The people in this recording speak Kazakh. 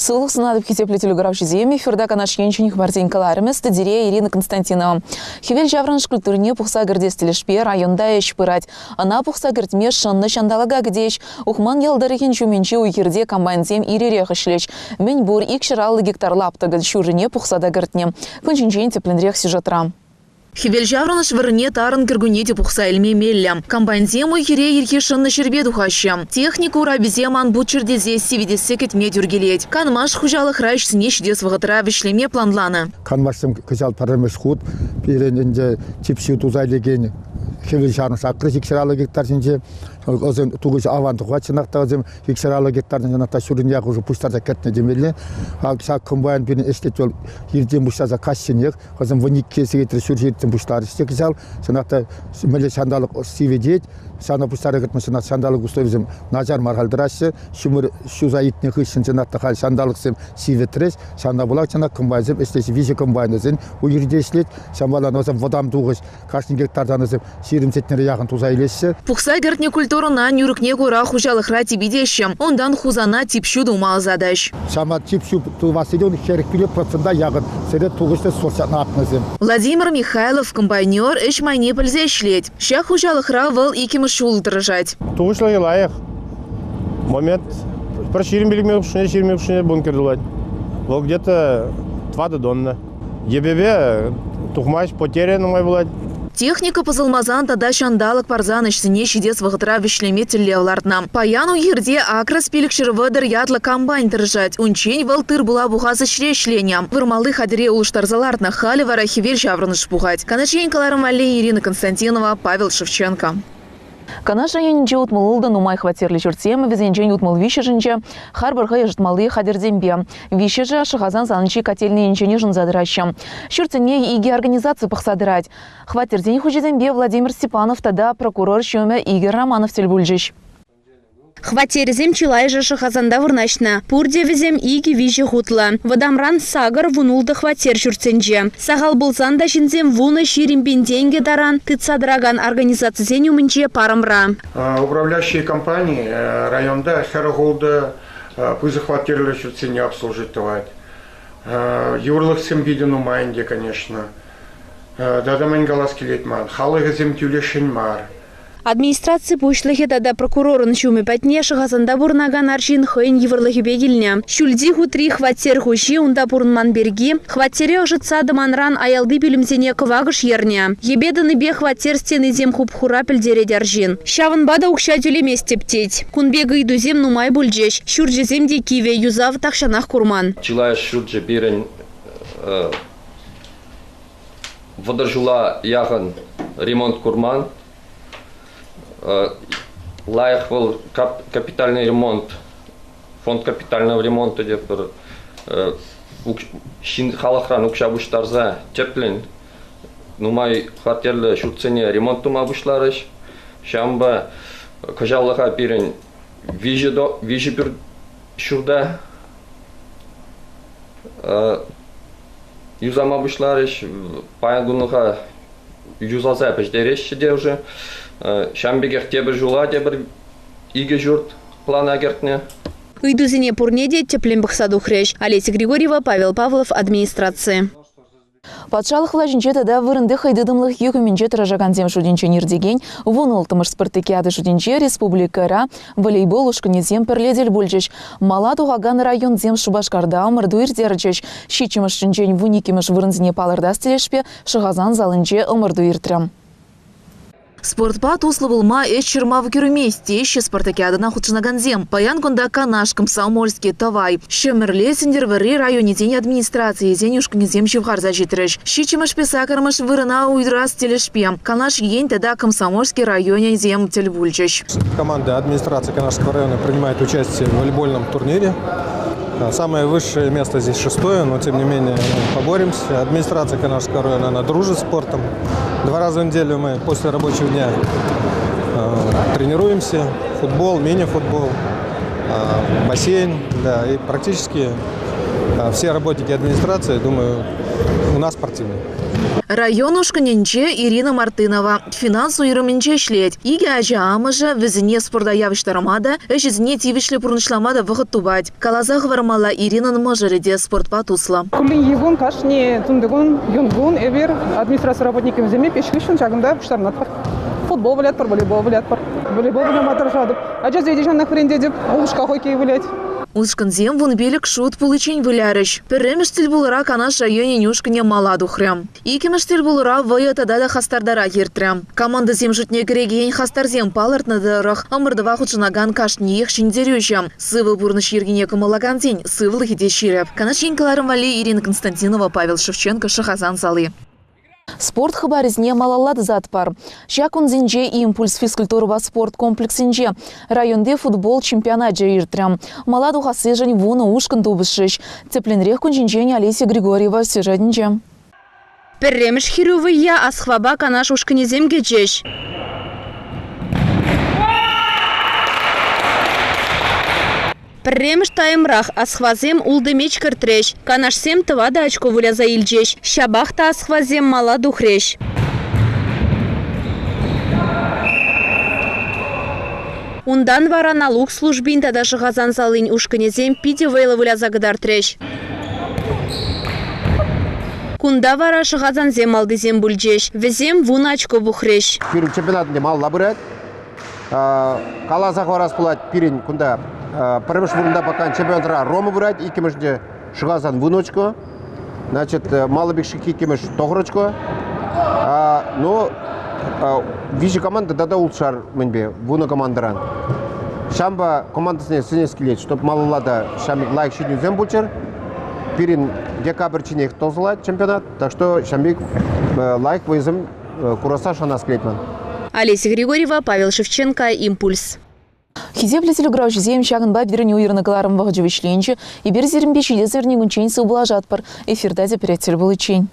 Сылых сынадып кетеплетелі гравши земе, ферда канаш енчених Мартин Каларемес, стадире Ирина Константинова. Хевель жавранш культурне пухса гардестелешпе районда ешпырать. Она пухса гардме шанна шандалага гдеш. Ухман ялдарыхин чуменчи уйхирде комбайнзем иререх ишлеч. Меньбур икшираллы гектар лаптагад шурыне пухса да гардне. Кончинчен тепленрех сюжетра. Хевель жавраныш вырне тарын кіргунеде пухса эльме меллям. Комбайнзем уйхире ерхешын на шербе духаща. Технику рабизем ан бутчердезе сивидесе кетме дюргелеть. Канмаш хужалых райш снеш дес вагатра вишлеме планлана. Канмашсем кызал парамеш худ, пиренде типси тузайлеген. Хевель жавраныш акры икшираллы гектар синже. Озен тугуш аванты хватчынакта озен икшираллы гектардың жаната шурыньяк уже пуштарда кетне демелі. Алкса комбайн бирин эстетел ирден буштаза кассинек. Озен ваник кесегетір шуржиртен буштар істек жал. Санакта меле шандалық сиведет. Сана пуштары кетме санат шандалық условизм назар мархалдырасы. Шумыр шуза итне хышын жанатта хал шандалықсым сиветрес. Сана булак жанат комбайнзем эстесі виже комбайнызын уйырде ішлет. Самбалан озен водам тугуш кашын гектардан озен сирімсетнері яғын туза илесі. Пухса гертне культурына нюркне гура хужалых рати бидещем. Ондан хузана типшу думал задач. Сама типшу тувасиден херек 5% яғын сырет тугушты сорсатна атнызым. Владимир Михайлов, комбайнер, эш майне пользе шлеть. Ща хужалых равал иким шул дрожать. Тугушлы лаях. Момент проширим билигме бункер дулать. Вот где-то 2 донна. Ебебе тухмач потерян мой влад. Техника пазылмазан тада шандалык парзаныш сине шидес вагытра вишлеме теллеулардна. Паяну ерде акрас пилікшір выдыр ядлы комбайн тыржать. Унчень вал тыр була буғазы шрешленя. Вырмалы хадире улыштарзалардна хали вара хевель жавраныш буғать. Канашень каларым алле Ирина Константинова, Павел Шевченко. Канаш районинче утмалылда нумай хватерлі жүртсем, везенчен утмал вишежінче, харбырға ежітмалы хадердембе. Вишежі шығазан занычи котельный инчене жынзадыраща. Шүртсене иге организации пақсадырать. Хватерден хужедембе Владимир Степанов тада прокурор шөме Игорь Романов тельбульжиш. Хватерзем чилайжа шахазанда вырнашна. Пурдевезем иги вижи хутла. Вадамран сагар вунулда хватер жүрценже. Сагал булзанда жинзем вуны ширимбен деньги даран, тыцадраган организацизен умынче парамра. Управляющие компании районда Харагулда пызы хватерлы жүрцене обслужитывать. Юрлыхсем виден умайнде, конечно. Дадамын галаски летман. Халыгызем тюлешен мар. Администрации пушлыхи тада прокурорын шуме патне шахазанда бурнаган аршин хойн еврлыхи бегилня. Шульди хутри хватер хуши унда бурнман берги, хватере ожитса даманран аялды билимзене квагыш ерня. Ебеданы бе хватер стены зем хуп хурапель дереде аржин. Шаван бада укша тюлеме стептеть. Кунбега иду зем нумай бульджеш. Шурджи земде киве юзав тахшанах курман. Чилая шурджи бирен водоржула яхан ремонт курман. Лайх был капитальный ремонт, фонд капитального ремонта, где халахран укшабуштарза теплен, нумай хватерлы шурцене ремонт тума бушларыш, шамба кажаллаха пирен вижи пир шурда юзама бушларыш, паянгунлаха юзаза пешдереш шеде уже. Шамбегех тебе жула, тебе иге журт плана гертне. Идузине пурнеде теплен бахсаду хрещ. Олеся Григорьева, Павел Павлов, администрации. Патшалық лажынче тада вырынды хайдыдымлық екуменче тыражаганзем шуденче нердеген, вунылтымыш спартакиады шуденче республикара волейбол ушканезем перледель бульчеш. Мала туғаган район зем Шубашкарда ымырду ирдерчеш. Шичимыш шынчен вуникимыш вырынзіне палырда стелешпе, шығазан залынче ымырду иртрем. Спортпа туслы булма эш чырма в кюрместе, еще спартакиадына худшынаганзем. Паян кунда канаш комсомольский тавай. Шемерле сендервери районе день администрации, день ушканезем шевхарза житреш. Щичимыш писакармыш вырына уйдрас телешпе. Канаш ень тогда комсомольский районе зем тельбульчеш. Команда администрации Канашского района принимает участие в волейбольном турнире. Самое высшее место здесь 6-е, но тем не менее мы поборемся. Администрация Канашского района, она дружит с спортом. 2 раза в неделю мы после рабочего дня тренируемся. Футбол, мини-футбол, бассейн. Да, и практически все работники администрации, думаю, у нас спортивные. Район ушканенче Ирина Мартынова. Финанс уйрымынче ишлет. Иге ажа амыжа візіне спорда явыштармада, әжізіне тивішлі пұрнышламада вғыт тубать. Калаза хвармала Иринан мажыреде спортпа тусла. Күлін егін, кашне, түндігін, юнгын, әбер, администрация работниками земле пешкішін жағында бұштарнат бар. Футбол білет бар, волейбол білет бар. Волейбол білет матыр жадып. Ажа зведежан нахренде деп, ұлышқа хоккей білет. Ушканзем вон белик шут получень вылярыш. Перемештель булыра канаш районе нюшкане маладу хрям. Икемештель булыра вая тада да хастардара ертрям. Команда земжутне грегень хастарзем паларт на дырах, амырдыва худшынаган кашниех шиндерючам. Сывы бурныш ергене кымалаган день, сывылы хиде ширеп. Канаш енкаларым вали Ирина Константинова, Павел Шевченко, Шахазан Салы. Спорт хабаризне малалад затпар. Шакун зинже импульс физкультурова спорт комплексинже. Районде футбол чемпионат жайыртрям. Маладу хасыжань вуна ушкан тубышыш. Тепленрех кунжинжень Олеся Григорьева сюжетнже. Перремеш хирувыя асхваба канаш ушканезем гечеш. Премш таймрах асхвазем улдымеч кыртреш. Канаш сем тывада очко выляза илчеш. Шабахта асхвазем мала духреш. Ундан вара налуг службин тада шыгазан залынь ушканезем пиде вейла выляза гыдартреш. Кунда вара шыгазан зем алдызем бульчеш. Везем вуна очко бухреш. Пирин чемпионатында мал лабырат. Калазах варас пулат пирин кунда. Первыш вунда пока чемпионатра Рома брать, и кемешде шыгазан вуночко. Значит, малыбек шики кемеш тогрочко. Но вижу команда да улшар менбе вуна командаран. Шамба командасыне сынес келет, чтоб малылада шамик лайк шидню зем бульчер. Пирин декабрь чинех тозылат чемпионат, так что шамик лайк вызым кураса шанас клетман. Олеся Григорьева, Павел Шевченко, Импульс. Хизеплетелі грауш зем шағынба біріне уйрны кыларым вағыжы и берзерін бешілі зернегін чейін сыл бұлажат бар. Эфирда де переттел бұл чейін.